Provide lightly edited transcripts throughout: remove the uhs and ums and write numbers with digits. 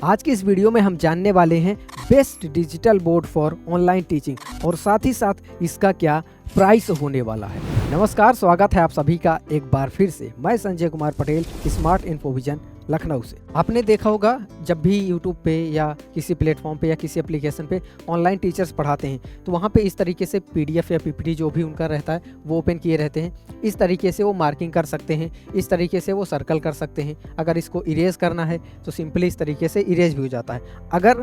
आज की इस वीडियो में हम जानने वाले हैं best digital board for online teaching और साथ ही साथ इसका क्या प्राइस होने वाला है। नमस्कार, स्वागत है आप सभी का एक बार फिर से। मैं संजय कुमार पटेल, स्मार्ट इन्फोविजन लखनऊ से। आपने देखा होगा जब भी यूट्यूब पे या किसी प्लेटफॉर्म पे या किसी एप्लीकेशन पे ऑनलाइन टीचर्स पढ़ाते हैं तो वहाँ पे इस तरीके से पीडीएफ या पीपीटी जो भी उनका रहता है वो ओपन किए रहते हैं। इस तरीके से वो मार्किंग कर सकते हैं, इस तरीके से वो सर्कल कर सकते हैं। अगर इसको इरेज करना है तो सिंपली इस तरीके से इरेज भी हो जाता है। अगर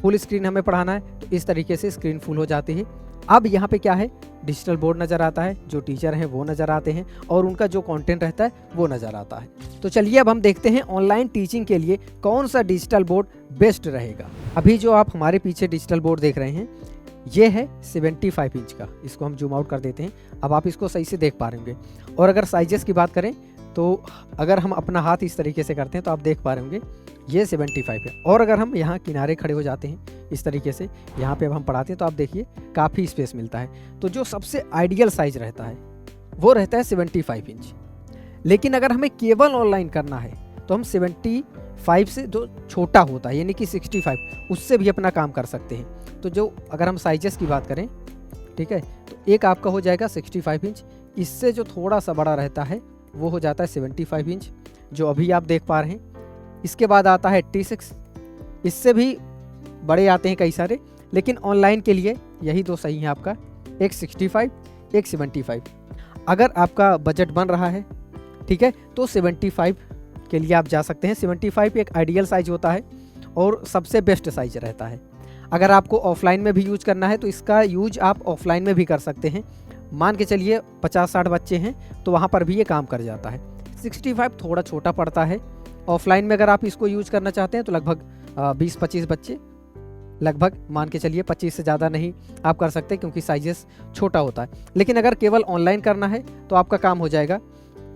फुल स्क्रीन हमें पढ़ाना है तो इस तरीके से स्क्रीन फुल हो जाती है। अब यहाँ पे क्या है, डिजिटल बोर्ड नज़र आता है, जो टीचर हैं वो नज़र आते हैं और उनका जो कंटेंट रहता है वो नज़र आता है। तो चलिए अब हम देखते हैं ऑनलाइन टीचिंग के लिए कौन सा डिजिटल बोर्ड बेस्ट रहेगा। अभी जो आप हमारे पीछे डिजिटल बोर्ड देख रहे हैं ये है 75 इंच का। इसको हम जूम आउट कर देते हैं। अब आप इसको सही से देख पा रहे होंगे। और अगर साइजेस की बात करें तो अगर हम अपना हाथ इस तरीके से करते हैं तो आप देख पा रहे होंगे ये 75 है। और अगर हम यहाँ किनारे खड़े हो जाते हैं इस तरीके से, यहाँ पे अब हम पढ़ाते हैं तो आप देखिए काफ़ी स्पेस मिलता है। तो जो सबसे आइडियल साइज रहता है वो रहता है 75 इंच। लेकिन अगर हमें केवल ऑनलाइन करना है तो हम 75 से जो छोटा होता है यानी कि 65 उससे भी अपना काम कर सकते हैं। तो जो अगर हम साइजेस की बात करें, ठीक है, तो एक आपका हो जाएगा 65 इंच। इससे जो थोड़ा सा बड़ा रहता है वो हो जाता है 75 इंच, जो अभी आप देख पा रहे हैं। इसके बाद आता है 86, इससे भी बड़े आते हैं कई सारे, लेकिन ऑनलाइन के लिए यही दो सही हैं आपका, एक 65 एक 75। अगर आपका बजट बन रहा है, ठीक है, तो 75 के लिए आप जा सकते हैं। 75 एक आइडियल साइज होता है और सबसे बेस्ट साइज रहता है। अगर आपको ऑफलाइन में भी यूज करना है तो इसका यूज आप ऑफलाइन में भी कर सकते हैं। मान के चलिए 50-60 बच्चे हैं तो वहाँ पर भी ये काम कर जाता है। 65 थोड़ा छोटा पड़ता है। ऑफलाइन में अगर आप इसको यूज करना चाहते हैं तो लगभग 20-25 बच्चे, लगभग मान के चलिए 25 से ज़्यादा नहीं आप कर सकते क्योंकि साइजेस छोटा होता है। लेकिन अगर केवल ऑनलाइन करना है तो आपका काम हो जाएगा।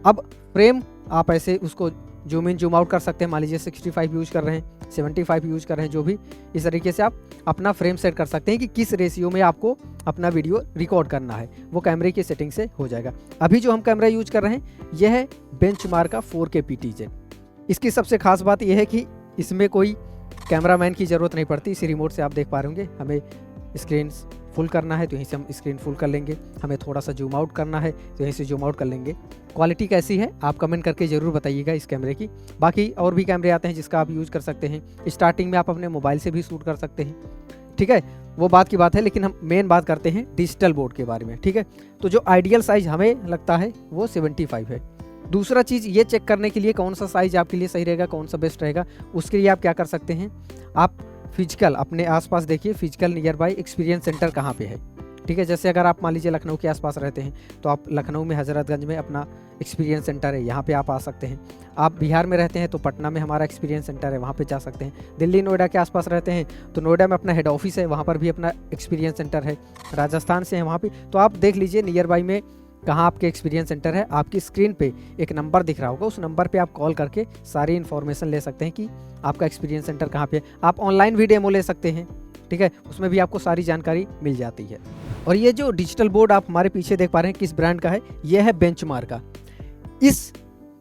अब फ्रेम आप ऐसे उसको जूम इन जूम आउट कर सकते हैं। मान लीजिए 65 यूज कर रहे हैं, 75 यूज कर रहे हैं, जो भी, इस तरीके से आप अपना फ्रेम सेट कर सकते हैं कि किस रेशियो में आपको अपना वीडियो रिकॉर्ड करना है। वो कैमरे की सेटिंग से हो जाएगा। अभी जो हम कैमरा यूज कर रहे हैं यह है बेंचमार्क का 4K PTZ। इसकी सबसे खास बात यह है कि इसमें कोई कैमरामैन की ज़रूरत नहीं पड़ती। इसी रिमोट से आप देख पा रहे होंगे। हमें स्क्रीन फुल करना है तो यहीं से हम स्क्रीन फुल कर लेंगे, हमें थोड़ा सा जूम आउट करना है तो यहीं से जूम आउट कर लेंगे। क्वालिटी कैसी है आप कमेंट करके ज़रूर बताइएगा इस कैमरे की। बाकी और भी कैमरे आते हैं जिसका आप यूज़ कर सकते हैं। स्टार्टिंग में आप अपने मोबाइल से भी शूट कर सकते हैं, ठीक है, वो बात की बात है। लेकिन हम मेन बात करते हैं डिजिटल बोर्ड के बारे में, ठीक है। तो जो आइडियल साइज़ हमें लगता है वो 75 है। दूसरा चीज़ ये चेक करने के लिए कौन सा साइज़ आपके लिए सही रहेगा, कौन सा बेस्ट रहेगा, उसके लिए आप क्या कर सकते हैं, आप फिजिकल अपने आसपास देखिए, physical near by experience centre कहाँ पे है, ठीक है। जैसे अगर आप मान लीजिए लखनऊ के आसपास रहते हैं तो आप लखनऊ में हजरतगंज में अपना एक्सपीरियंस सेंटर है, यहाँ पे आप आ सकते हैं। आप बिहार में रहते हैं तो पटना में हमारा एक्सपीरियंस सेंटर है, वहाँ पे जा सकते हैं। दिल्ली नोएडा के आसपास रहते हैं तो नोएडा में अपना हेड ऑफिस है, वहाँ पर भी अपना एक्सपीरियंस सेंटर है। राजस्थान से हैं वहाँ पे, तो आप देख लीजिए नियर बाई में कहाँ आपके एक्सपीरियंस सेंटर है। आपकी स्क्रीन पे एक नंबर दिख रहा होगा, उस नंबर पे आप कॉल करके सारी इन्फॉर्मेशन ले सकते हैं कि आपका एक्सपीरियंस सेंटर कहाँ पे है। आप ऑनलाइन भी डेमो ले सकते हैं, ठीक है, उसमें भी आपको सारी जानकारी मिल जाती है। और ये जो डिजिटल बोर्ड आप हमारे पीछे देख पा रहे हैं किस ब्रांड का है, ये है बेंचमार्क का। इस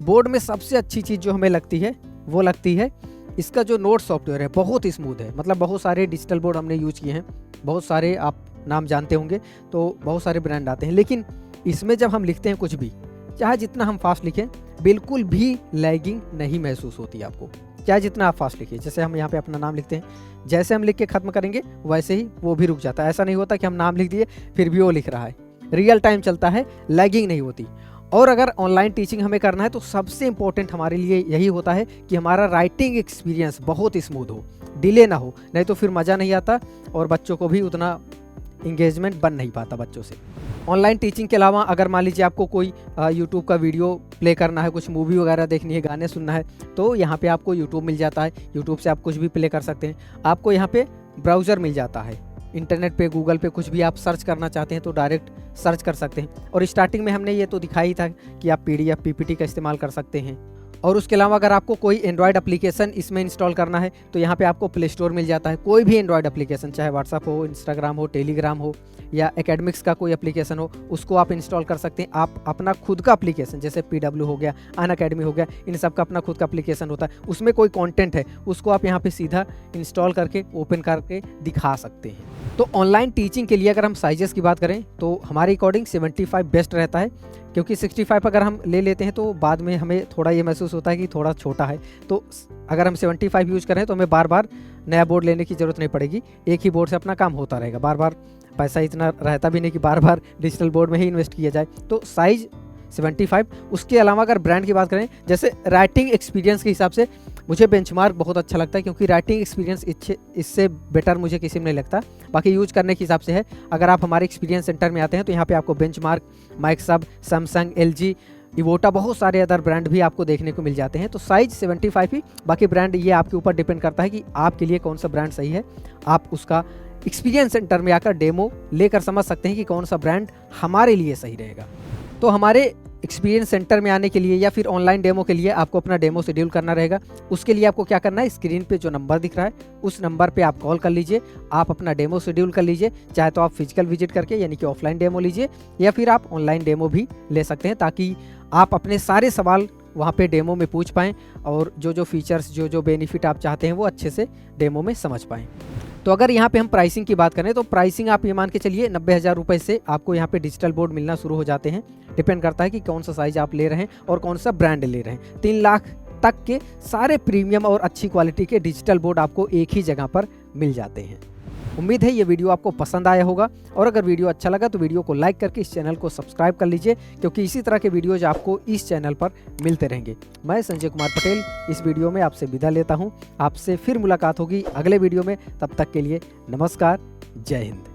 बोर्ड में सबसे अच्छी चीज़ जो हमें लगती है वो लगती है इसका जो नोट सॉफ्टवेयर है, बहुत स्मूथ है। मतलब बहुत सारे डिजिटल बोर्ड हमने यूज किए हैं, बहुत सारे आप नाम जानते होंगे, तो बहुत सारे ब्रांड आते हैं, लेकिन इसमें जब हम लिखते हैं कुछ भी, चाहे जितना हम फास्ट लिखें, बिल्कुल भी लैगिंग नहीं महसूस होती आपको, चाहे जितना आप फास्ट लिखिए। जैसे हम यहाँ पे अपना नाम लिखते हैं, जैसे हम लिख के ख़त्म करेंगे वैसे ही वो भी रुक जाता है। ऐसा नहीं होता कि हम नाम लिख दिए फिर भी वो लिख रहा है, रियल टाइम चलता है, लैगिंग नहीं होती। और अगर ऑनलाइन टीचिंग हमें करना है तो सबसे इम्पोर्टेंट हमारे लिए यही होता है कि हमारा राइटिंग एक्सपीरियंस बहुत स्मूथ हो, डिले ना हो, नहीं तो फिर मज़ा नहीं आता और बच्चों को भी उतना इंगेजमेंट बन नहीं पाता बच्चों से। ऑनलाइन टीचिंग के अलावा अगर मान लीजिए आपको कोई यूट्यूब का वीडियो प्ले करना है, कुछ मूवी वगैरह देखनी है, गाने सुनना है, तो यहाँ पे आपको यूट्यूब मिल जाता है। यूट्यूब से आप कुछ भी प्ले कर सकते हैं। आपको यहाँ पे ब्राउज़र मिल जाता है, इंटरनेट पे गूगल पे कुछ भी आप सर्च करना चाहते हैं तो डायरेक्ट सर्च कर सकते हैं। और स्टार्टिंग में हमने ये तो दिखाई था कि आप PDF PPT का इस्तेमाल कर सकते हैं। और उसके अलावा अगर आपको कोई एंड्रॉयड एप्लीकेशन इसमें इंस्टॉल करना है तो यहाँ पे आपको प्ले स्टोर मिल जाता है। कोई भी एंड्रॉयड एप्लीकेशन, चाहे व्हाट्सअप हो, इंस्टाग्राम हो, टेलीग्राम हो या एकेडमिक्स का कोई एप्लीकेशन हो, उसको आप इंस्टॉल कर सकते हैं। आप अपना खुद का एप्लीकेशन, जैसे PW हो गया, अनअकैडमी हो गया, इन सब का अपना खुद का एप्लीकेशन होता है, उसमें कोई कंटेंट है उसको आप यहाँ पे सीधा इंस्टॉल करके ओपन करके दिखा सकते हैं। तो ऑनलाइन टीचिंग के लिए अगर हम साइजेस की बात करें तो हमारे अकॉर्डिंग 75 बेस्ट रहता है, क्योंकि 65 अगर हम ले लेते हैं तो बाद में हमें थोड़ा ये महसूस होता है कि थोड़ा छोटा है। तो अगर हम 75 यूज़ करें तो हमें बार बार नया बोर्ड लेने की ज़रूरत नहीं पड़ेगी, एक ही बोर्ड से अपना काम होता रहेगा। बार बार पैसा इतना रहता भी नहीं कि बार बार डिजिटल बोर्ड में ही इन्वेस्ट किया जाए। तो साइज़ 75। उसके अलावा अगर ब्रांड की बात करें, जैसे राइटिंग एक्सपीरियंस के हिसाब से मुझे बेंचमार्क बहुत अच्छा लगता है, क्योंकि राइटिंग एक्सपीरियंस इससे बेटर मुझे किसी में नहीं लगता। बाकी यूज करने के हिसाब से है। अगर आप हमारे एक्सपीरियंस सेंटर में आते हैं तो यहाँ पे आपको बेंचमार्क, माइक्रोसॉफ्ट, सैमसंग, LG, इवोटा, बहुत सारे अदर ब्रांड भी आपको देखने को मिल जाते हैं। तो साइज 75 ही, बाकी ब्रांड ये आपके ऊपर डिपेंड करता है कि आपके लिए कौन सा ब्रांड सही है। आप उसका एक्सपीरियंस सेंटर में आकर डेमो लेकर समझ सकते हैं कि कौन सा ब्रांड हमारे लिए सही रहेगा। तो हमारे एक्सपीरियंस सेंटर में आने के लिए या फिर ऑनलाइन डेमो के लिए आपको अपना डेमो शेड्यूल करना रहेगा। उसके लिए आपको क्या करना है, स्क्रीन पे जो नंबर दिख रहा है उस नंबर पे आप कॉल कर लीजिए, आप अपना डेमो शेड्यूल कर लीजिए। चाहे तो आप फिजिकल विजिट करके यानी कि ऑफलाइन डेमो लीजिए, या फिर आप ऑनलाइन डेमो भी ले सकते हैं, ताकि आप अपने सारे सवाल वहाँ पे डेमो में पूछ पाएँ और जो फीचर्स, जो बेनिफिट आप चाहते हैं वो अच्छे से डेमो में समझ पाएँ। तो अगर यहाँ पे हम प्राइसिंग की बात करें तो प्राइसिंग आप ये मान के चलिए 90,000 रुपये से आपको यहाँ पे डिजिटल बोर्ड मिलना शुरू हो जाते हैं। डिपेंड करता है कि कौन सा साइज आप ले रहे हैं और कौन सा ब्रांड ले रहे हैं। 3 लाख तक के सारे प्रीमियम और अच्छी क्वालिटी के डिजिटल बोर्ड आपको एक ही जगह पर मिल जाते हैं। उम्मीद है ये वीडियो आपको पसंद आया होगा, और अगर वीडियो अच्छा लगा तो वीडियो को लाइक करके इस चैनल को सब्सक्राइब कर लीजिए, क्योंकि इसी तरह के वीडियोज आपको इस चैनल पर मिलते रहेंगे। मैं संजय कुमार पटेल इस वीडियो में आपसे विदा लेता हूँ। आपसे फिर मुलाकात होगी अगले वीडियो में। तब तक के लिए नमस्कार, जय हिंद।